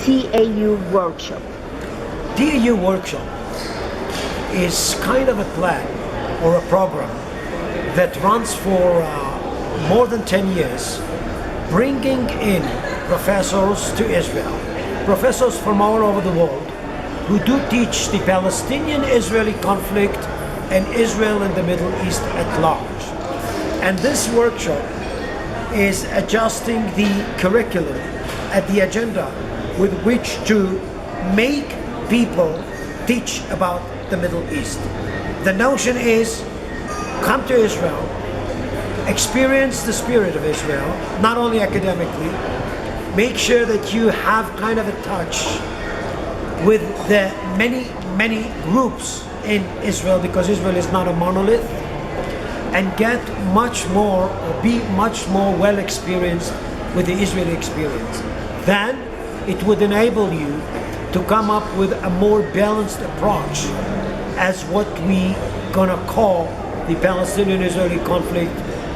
TAU workshop? TAU workshop is kind of a plan or a program that runs for more than 10 years, bringing in professors to Israel, professors from all over the world who do teach the Palestinian-Israeli conflict and Israel and the Middle East at large. And this workshop is adjusting the curriculum at the agenda with which to make people teach about the Middle East. The notion is, come to Israel, experience the spirit of Israel, not only academically, make sure that you have kind of a touch with the many groups in Israel, because Israel is not a monolith, and get much more or be much more well experienced with the Israeli experience. Then it would enable you to come up with a more balanced approach as what we gonna call the Palestinian-Israeli conflict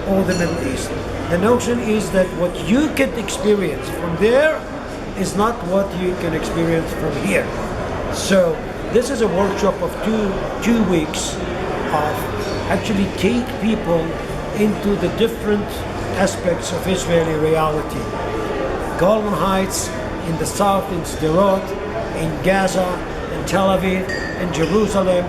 or the Middle East. The notion is that what you can experience from there is not what you can experience from here. So this is a workshop of two weeks of actually take people into the different aspects of Israeli reality. Golan Heights in the south, in Sderot, in Gaza, in Tel Aviv, in Jerusalem.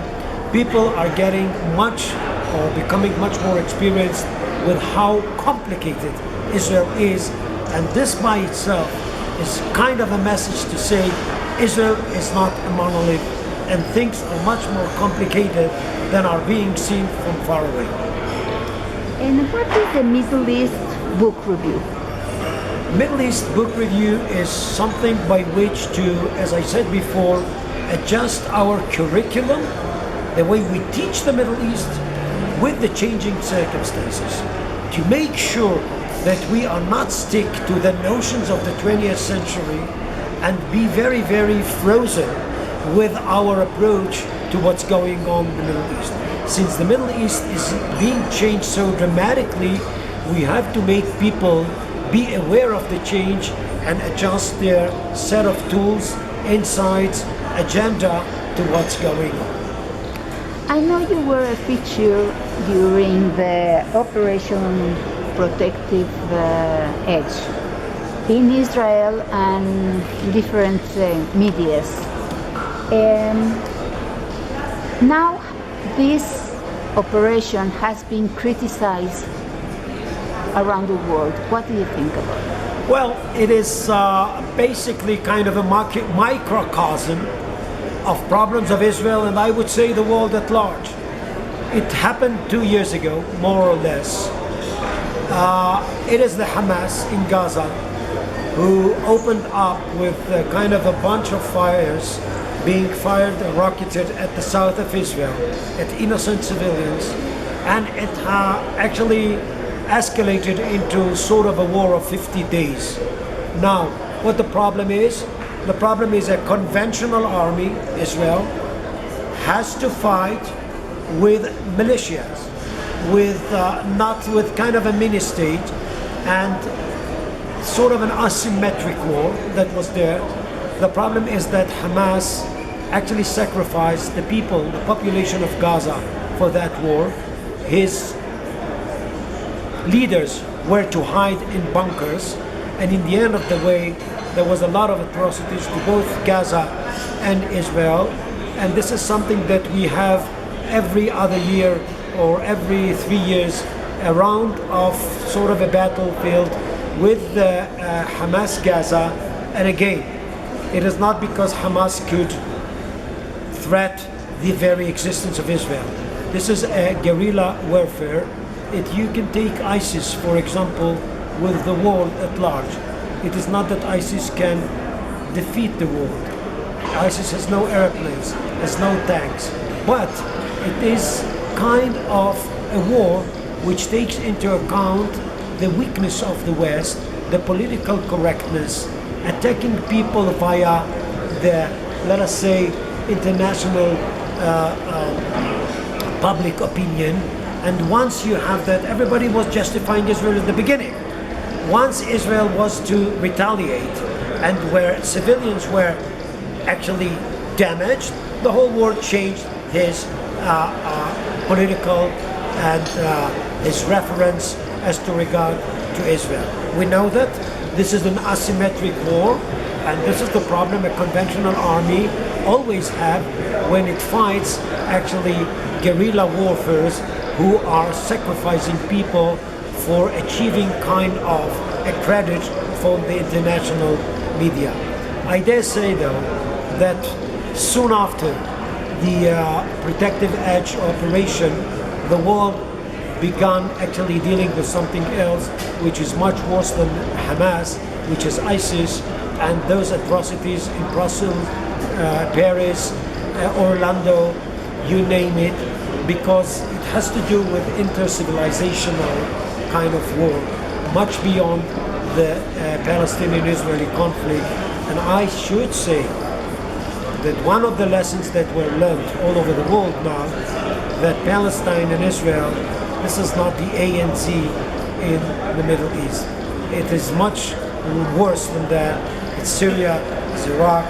People are getting much or becoming much more experienced with how complicated Israel is, and this by itself is kind of a message to say Israel is not a monolith and things are much more complicated than are being seen from far away. And what is the Middle East book review? Middle East book review is something by which to, as I said before, adjust our curriculum, the way we teach the Middle East, with the changing circumstances, to make sure that we are not stick to the notions of the 20th century and be very, very frozen with our approach to what's going on in the Middle East. Since the Middle East is being changed so dramatically, we have to make people be aware of the change and adjust their set of tools, insights, agenda to what's going on. I know you were a feature during the Operation Protective Edge in Israel and different medias. Now this operation has been criticized around the world. What do you think about it? Well, it is basically kind of a microcosm of problems of Israel, and I would say the world at large. It happened 2 years ago, more or less. It is the Hamas in Gaza who opened up with kind of a bunch of fires being fired and rocketed at the south of Israel, at innocent civilians, and it actually escalated into sort of a war of 50 days. Now, what the problem is? The problem is a conventional army, Israel, has to fight with militias, with not with kind of a mini-state, and sort of an asymmetric war that was there. The problem is that Hamas actually sacrificed the people, the population of Gaza for that war. His leaders were to hide in bunkers, and in the end of the way, there was a lot of atrocities to both Gaza and Israel, and this is something that we have every other year or every 3 years, a round of sort of a battlefield with the Hamas Gaza. And again, it is not because Hamas could threat the very existence of Israel. This is a guerrilla warfare. You can take ISIS, for example, with the world at large. It is not that ISIS can defeat the world. ISIS has no airplanes, has no tanks, but it is kind of a war which takes into account the weakness of the West, the political correctness, attacking people via the, let us say, international public opinion. And once you have that, everybody was justifying Israel at the beginning. Once Israel was to retaliate, and where civilians were actually damaged, the whole world changed his political and his reference as to regard to Israel. We know that this is an asymmetric war, and this is the problem a conventional army always have when it fights actually guerrilla warfares who are sacrificing people for achieving kind of a credit from the international media. I dare say though that soon after the protective edge operation, the world began actually dealing with something else which is much worse than Hamas, which is ISIS, and those atrocities in Brussels, Paris, Orlando, you name it, because it has to do with inter-civilizational kind of war, much beyond the Palestinian-Israeli conflict. And I should say that one of the lessons that were learned all over the world now, that Palestine and Israel, this is not the ANZ in the Middle East. It is much worse than that. It's Syria, it's Iraq,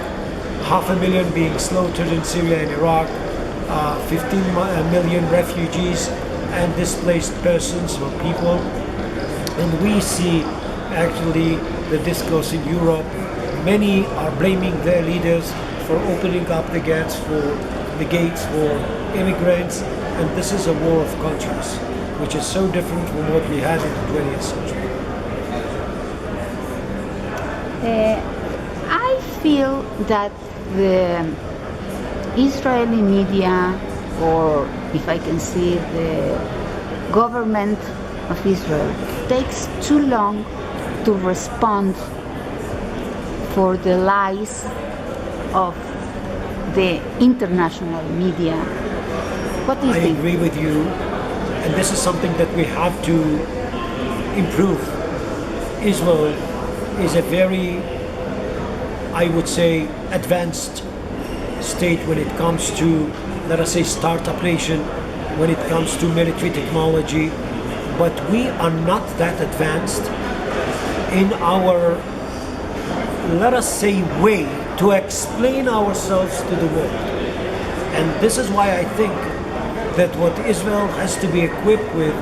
500,000 being slaughtered in Syria and Iraq, 15 million refugees and displaced persons or people. And we see actually the discourse in Europe. Many are blaming their leaders for opening up the gates for immigrants, and this is a war of cultures, which is so different from what we had in the 20th century. I feel that the Israeli media, or if I can see the government of Israel, takes too long to respond for the lies of the international media. What do you think? I agree with you, and this is something that we have to improve. Israel is a very, I would say, advanced state when it comes to, let us say, startup nation, when it comes to military technology, but we are not that advanced in our, let us say, way to explain ourselves to the world. And this is why I think that what Israel has to be equipped with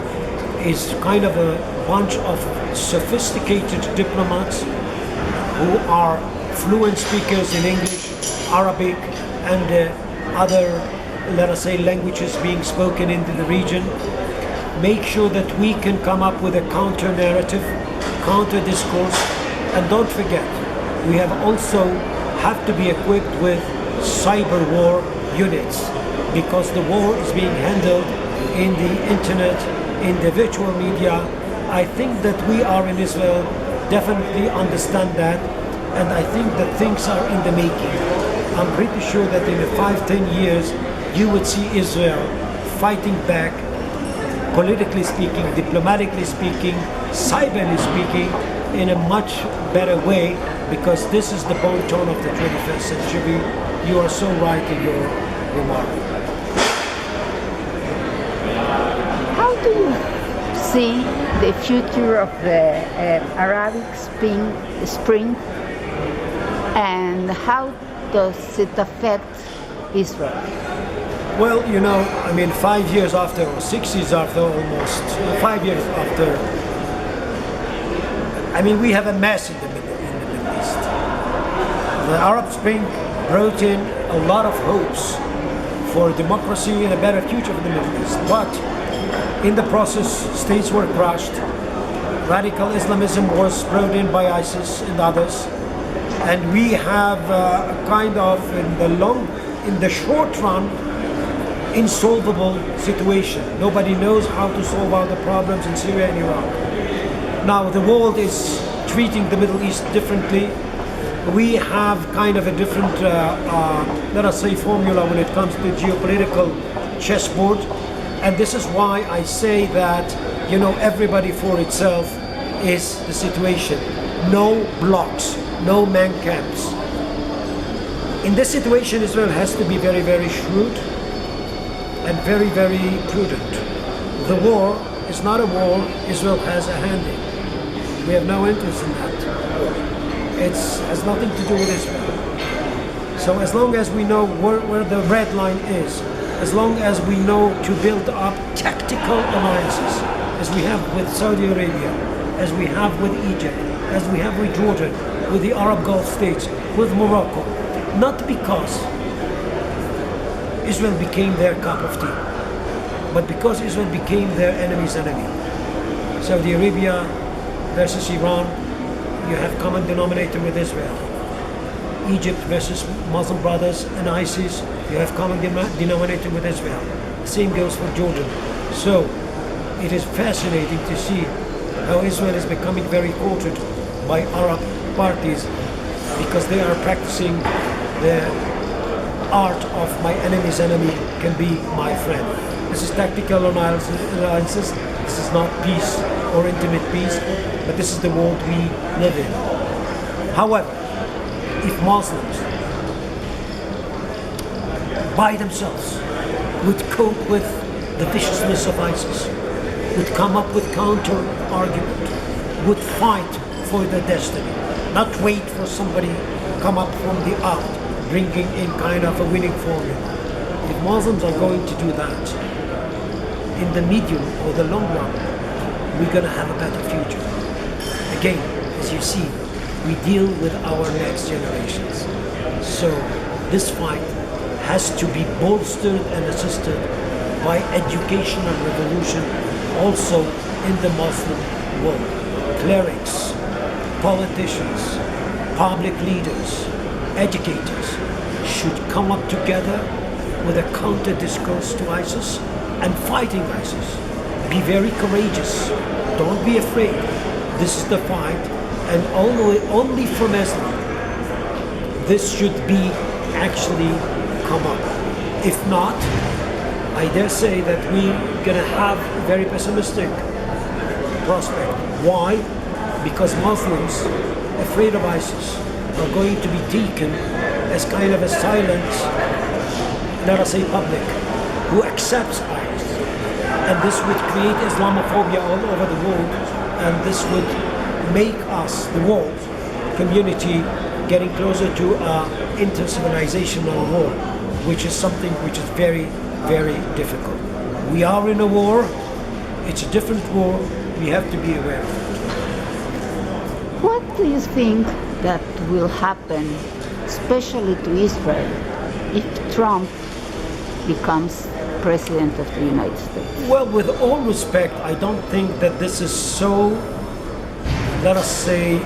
is kind of a bunch of sophisticated diplomats who are fluent speakers in English, Arabic, and other, let us say, languages being spoken into the region. Make sure that we can come up with a counter-narrative, counter-discourse, and don't forget, we have to be equipped with cyber war units, because the war is being handled in the internet, in the virtual media. I think that we are in Israel definitely understand that, and I think that things are in the making. I'm pretty sure that in 5-10 years you would see Israel fighting back, politically speaking, diplomatically speaking, cyberly speaking, in a much better way, because this is the bon ton of the 21st century. You are so right in your remark. How do you see the future of the Arabic Spring, and how does it affect Israel? Well, 5 years after, or 6 years after, almost 5 years after, we have a mess in the Middle East. The Arab Spring brought in a lot of hopes for democracy and a better future for the Middle East. But in the process, states were crushed. Radical Islamism was brought in by ISIS and others. And we have in the short run, insolvable situation. Nobody knows how to solve all the problems in Syria and Iraq. Now the world is treating the Middle East differently. We have kind of a different, let us say, formula when it comes to geopolitical chessboard. And this is why I say that, everybody for itself is the situation. No blocks, no man camps. In this situation, Israel has to be very, very shrewd and very, very prudent. The war is not a war Israel has a hand in. We have no interest in that war. It has nothing to do with Israel. So as long as we know where the red line is, as long as we know to build up tactical alliances, as we have with Saudi Arabia, as we have with Egypt, as we have with Jordan, with the Arab Gulf states, with Morocco, not because Israel became their cup of tea, but because Israel became their enemy's enemy. Saudi Arabia versus Iran, you have common denominator with Israel. Egypt versus Muslim Brothers and ISIS, you have common denominator with Israel. The same goes for Jordan. So it is fascinating to see how Israel is becoming very courted by Arab parties because they are practicing the art of my enemy's enemy can be my friend. This is tactical alliances. This is not peace or intimate peace, but this is the world we live in. However, if Muslims by themselves would cope with the viciousness of ISIS, would come up with counter argument, would fight for their destiny, not wait for somebody come up from the out, bringing in kind of a winning formula. If Muslims are going to do that, in the medium or the long run, we're going to have a better future. Again, as you see, we deal with our next generations. So this fight has to be bolstered and assisted by education and revolution also in the Muslim world. Clerics, politicians, public leaders, educators should come up together with a counter discourse to ISIS and fighting ISIS. Be very courageous. Don't be afraid. This is the fight, and only from Islam this should be actually come up. If not, I dare say that we're gonna have a very pessimistic prospect. Why? Because Muslims, afraid of ISIS, are going to be taken as kind of a silent, let us say public, who accepts ISIS. And this would create Islamophobia all over the world, and this would make us, the world community, getting closer to inter-civilizational war, which is something which is very, very difficult. We are in a war. It's a different war. We have to be aware of it. What do you think that will happen, especially to Israel, if Trump becomes President of the United States? Well, with all respect, I don't think that this is so, let us say,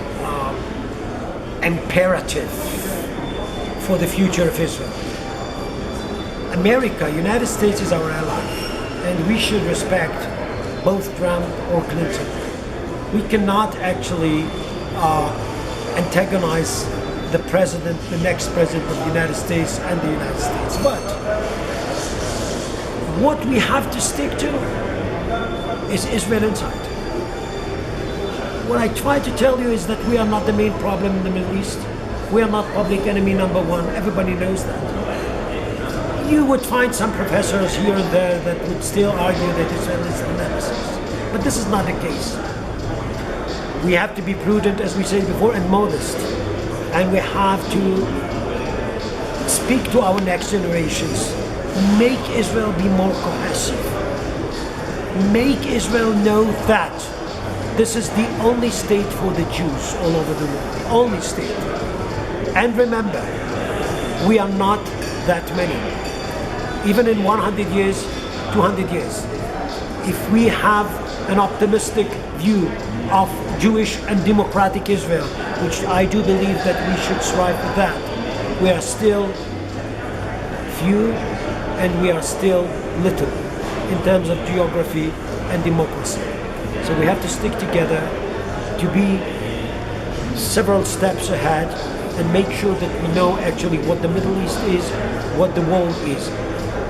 imperative for the future of Israel. America, United States is our ally, and we should respect both Trump or Clinton. We cannot actually antagonize the president, the next president of the United States and the United States. But what we have to stick to is Israel inside. What I try to tell you is that we are not the main problem in the Middle East. We are not public enemy number one. Everybody knows that. You would find some professors here and there that would still argue that Israel is the nemesis. But this is not the case. We have to be prudent, as we said before, and modest. And we have to speak to our next generations. Make Israel be more cohesive. Make Israel know that this is the only state for the Jews all over the world. Only state. And remember, we are not that many. Even in 100 years, 200 years, if we have an optimistic view of Jewish and democratic Israel, which I do believe that we should strive for that, we are still few and we are still little in terms of geography and democracy. So we have to stick together to be several steps ahead and make sure that we know actually what the Middle East is, what the world is.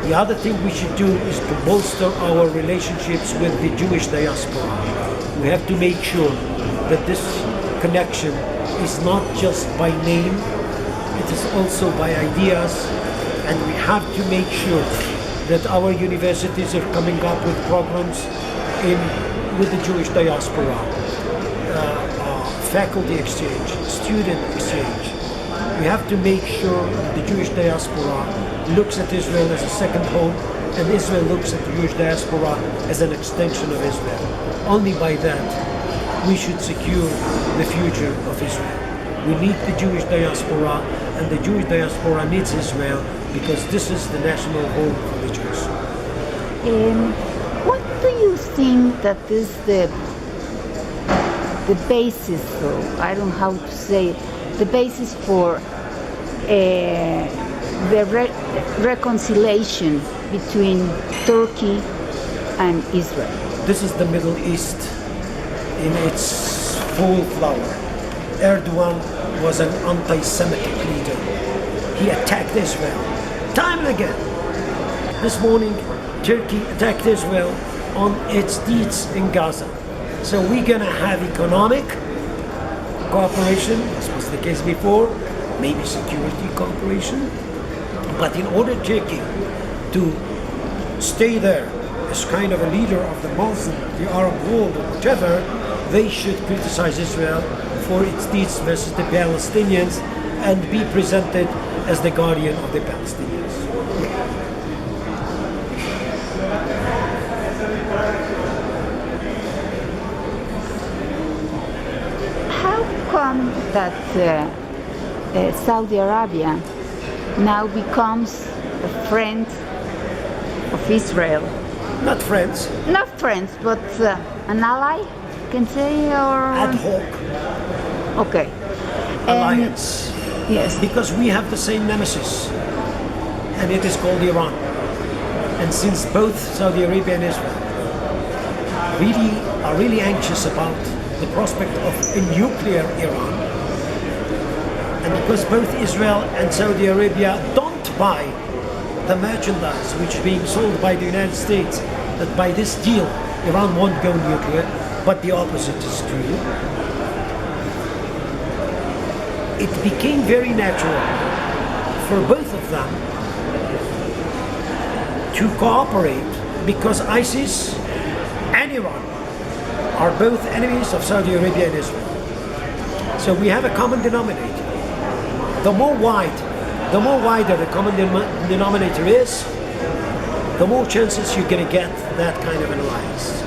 The other thing we should do is to bolster our relationships with the Jewish diaspora. We have to make sure that this connection is not just by name, it is also by ideas, and we have to make sure that our universities are coming up with programs with the Jewish diaspora, faculty exchange, student exchange. We have to make sure that the Jewish diaspora looks at Israel as a second home, and Israel looks at the Jewish diaspora as an extension of Israel. Only by that we should secure the future of Israel. We need the Jewish diaspora, and the Jewish diaspora needs Israel because this is the national home for the Jews. What do you think that is the basis, or I don't know how to say it, the basis for the reconciliation between Turkey and Israel? This is the Middle East in its full flower. Erdogan was an anti-Semitic leader. He attacked Israel time and again. This morning, Turkey attacked Israel on its deeds in Gaza. So we're going to have economic cooperation, as was the case before, maybe security cooperation. But in order Turkey to stay there as kind of a leader of the Muslim, the Arab world, or whatever, they should criticize Israel for its deeds versus the Palestinians and be presented as the guardian of the Palestinians. How come that Saudi Arabia now becomes a friend of Israel? Not friends. Not friends, but an ally, you can say, or Ad hoc. Okay. Alliance. Yes. Because we have the same nemesis, and it is called Iran. And since both Saudi Arabia and Israel are really anxious about the prospect of a nuclear Iran, and because both Israel and Saudi Arabia don't buy the merchandise which is being sold by the United States, that by this deal Iran won't go nuclear, but the opposite is true. It became very natural for both of them to cooperate because ISIS and Iran are both enemies of Saudi Arabia and Israel. So we have a common denominator. The more wider the common denominator is, the more chances you're going to get that kind of an alliance.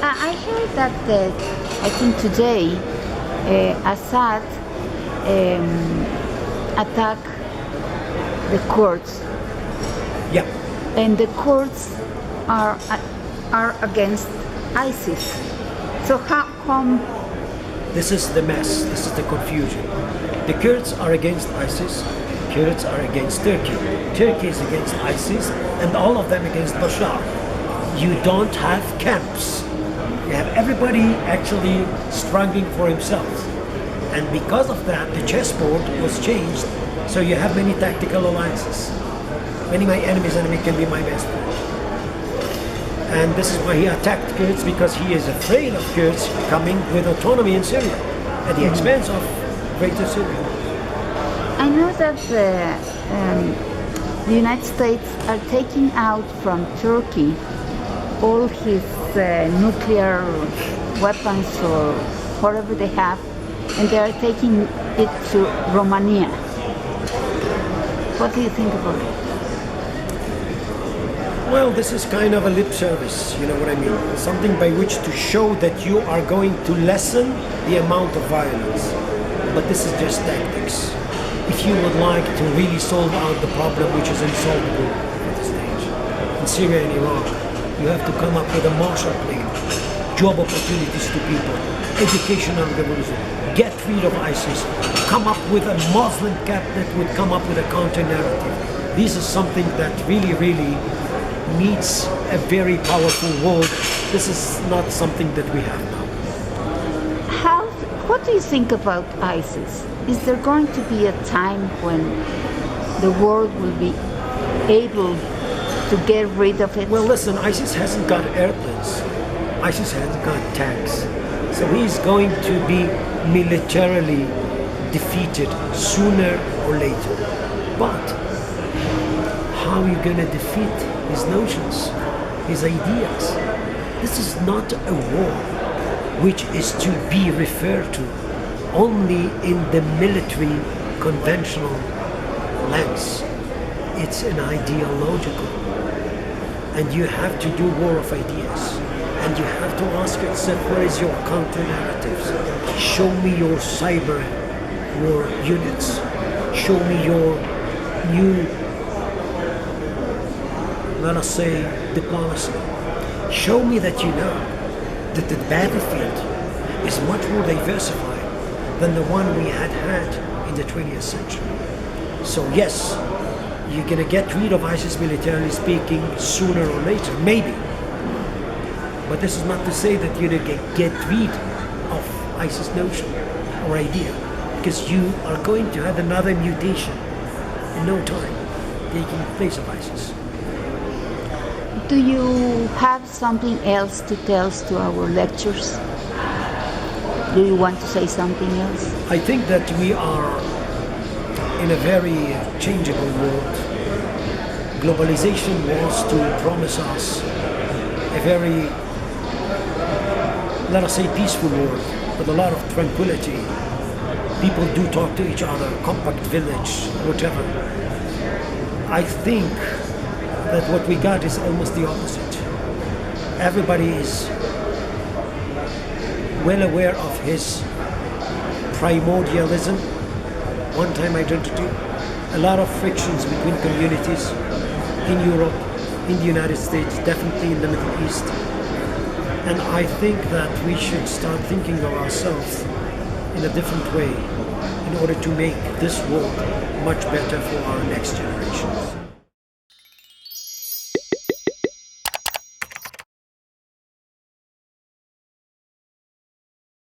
I heard that I think today Assad attacked the Kurds. Yeah. And the Kurds are against ISIS. So how come? This is the mess. This is the confusion. The Kurds are against ISIS. Kurds are against Turkey. Turkey is against ISIS, and all of them against Bashar. You don't have camps. You have everybody actually struggling for himself. And because of that, the chessboard was changed. So you have many tactical alliances. Many my enemy's enemy can be my best friend. And this is why he attacked Kurds, because he is afraid of Kurds coming with autonomy in Syria at the expense of Greater Syria. I know that the United States are taking out from Turkey all his nuclear weapons or whatever they have, and they are taking it to Romania. What do you think about it? Well, this is kind of a lip service, you know what I mean? Something by which to show that you are going to lessen the amount of violence. But this is just tactics. If you would like to really solve out the problem which is insoluble at this stage, in Syria and Iraq, you have to come up with a Marshall Plan, job opportunities to people, educational revolution, get rid of ISIS, come up with a Muslim cap that would come up with a counter-narrative. This is something that really needs a very powerful world. This is not something that we have now. What do you think about ISIS? Is there going to be a time when the world will be able to get rid of it? Well, listen, ISIS hasn't got airplanes. ISIS hasn't got tanks. So he's going to be militarily defeated sooner or later. But how you're going to defeat his notions, his ideas. This is not a war which is to be referred to only in the military conventional lens. It's an ideological. And you have to do war of ideas. And you have to ask yourself, where is your counter-narratives? Show me your cyber war units. Show me your new, let us say, diplomacy. Show me that you know that the battlefield is much more diversified than the one we had in the 20th century. So yes, you're going to get rid of ISIS militarily speaking sooner or later, maybe. But this is not to say that you're going to get rid of ISIS notion or idea, because you are going to have another mutation in no time taking place of ISIS. Do you have something else to tell us to our lectures? Do you want to say something else? I think that we are in a very changeable world. Globalization was to promise us a very, let us say, peaceful world with a lot of tranquility. People do talk to each other, compact village, whatever. I think that what we got is almost the opposite. Everybody is well aware of his primordialism, one-time identity, a lot of frictions between communities in Europe, in the United States, definitely in the Middle East. And I think that we should start thinking of ourselves in a different way in order to make this world much better for our next generations.